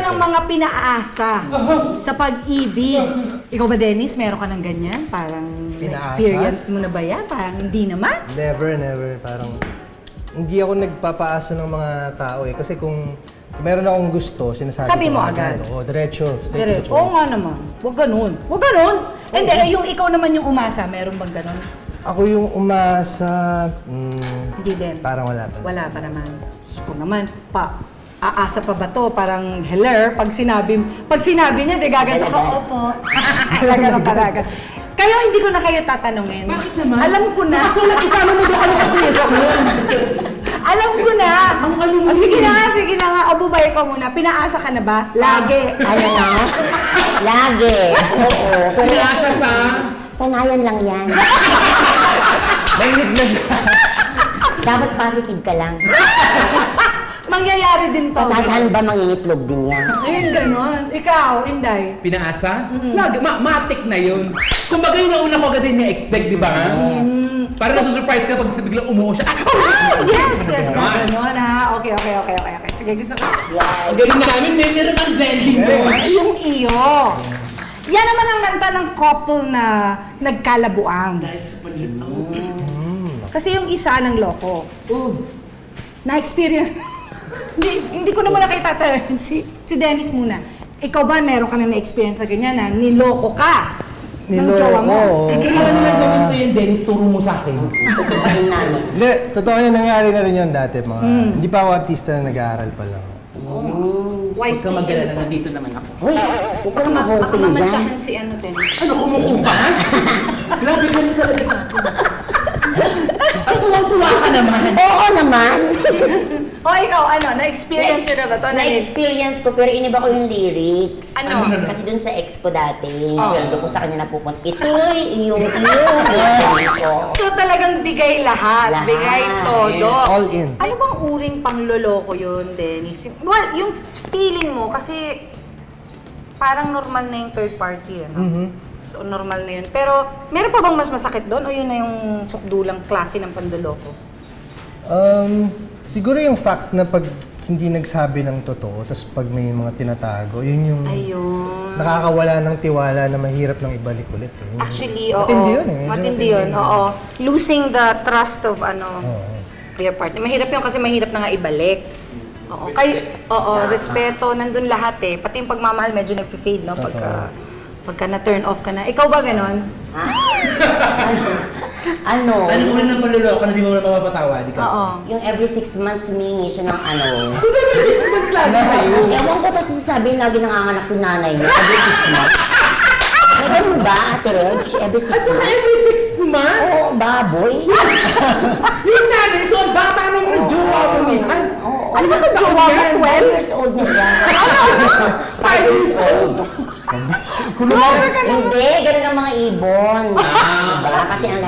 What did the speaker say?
ng mga pinaasa sa pag-ibig. Ikaw ba, Dennis? Meron ka ng ganyan? Parang experience mo na ba yan? Parang hindi naman? Never. Parang hindi ako nagpapaasa ng mga tao eh. Kasi kung meron akong gusto, sinasabi Sabi ko mo agad? Oo, diretso. Oo nga naman. Huwag ganun. Huwag ganun! Hindi, yung ikaw naman yung umasa, meron bang ganun? Ako yung umasa... Hindi din. Parang wala pa. Wala pa naman. So naman, aasa pa ba to? Parang heller, pag sinabi niya, di gaganto ka, opo. Talaga. Kayo, hindi ko na kayo tatanungin. Bakit naman? Alam ko na. Kasulat, isama mo doon ano sa question. Alam ko na. Sige na nga. O, bubay ko muna. Pinaasa ka na ba? Lagi. Ano na? Lagi. Oo. Pinaasa sa? Sanayan lang yan. Mainit na siya. Dapat positive ka lang. Mangyayari din to. Saan ba mangingitlog din yan? Ayun, ganon. Ikaw, Inday. Pinaasa? Lagi, matik na yun. Kumbaga yung nauna ko agad din na-expect, di ba? Parang nasusurprise ka pag biglang umuo siya. Yes! Ganon ha. Okay. Sige, gusto ko. Ang galing namin, meron ang blending doon. Yung iyo. Yan naman ang kanta ng couple na nagkalabuan. Dahil sa panlutaw. Kasi yung isa ng loko. Na-experience. hindi ko naman nakita si Dennis muna. Ikaw ba meron ka na na-experience na ganyan na niloko ka? Ng jowa mo? Sige, ano na naman sa'yo yung Dennis, turo mo sa akin. Hindi, totoo yan, nangyari na rin yun dati. Hindi pa ako artista na nag-aaral pa lang. Huwag ka mag-alala, nandito naman ako. Uy, huwag ka makoping dyan. Mamatsakan si Dennis. Ano, kumukupas? Grabe ka rin talaga sa akin. At tuwang-tuwa ka naman. Oo naman. O ikaw, na-experience nyo na ba ito? Na-experience ko, pero iniba ko yung lyrics. Ano? Kasi dun sa expo dati, sweldo ko sa kanya napupunta. Ito'y iyong. So talagang bigay lahat. Bigay todo. All in. Ano bang uring pangloloko yun, Dennis? Well, yung feeling mo, kasi parang normal na yung third party, ano? So, normal na yun. Pero, meron pa bang mas masakit doon? O yun na yung sukdulang klase ng pandoloko? Siguro yung fact na pag hindi nagsabi ng totoo, tapos pag may mga tinatago, yun yung nakakawala ng tiwala na mahirap nang ibalik ulit. Actually, oo. Matindi yun eh. Matindi yun, oo. Losing the trust of your partner. Mahirap yun kasi mahirap na nga ibalik. Oo. Respeto, nandun lahat eh. Pati yung pagmamahal medyo nag-fade, no? Pagka na-turn off ka na. Ikaw ba ganon? Ano? Anong uri ng panluloko na di mo na mapapatawa? Oo. Yung every 6 months humingi siya ng ano. Every 6 months lagi sa'yo. Ewan ko kasi sabi lagi nanganganak yung nanay niya. Every 6 months. May ganun ba, Ate Reg? Every 6 months? At saka every 6 months? Oo, baboy. Yung nanay, so ang bata naman ng jowa mo niyan. Ano ba ito jowa mo? 12 years old na siya. 5 years old. Hindi, ganun ang mga ibon. Diba? Kasi ang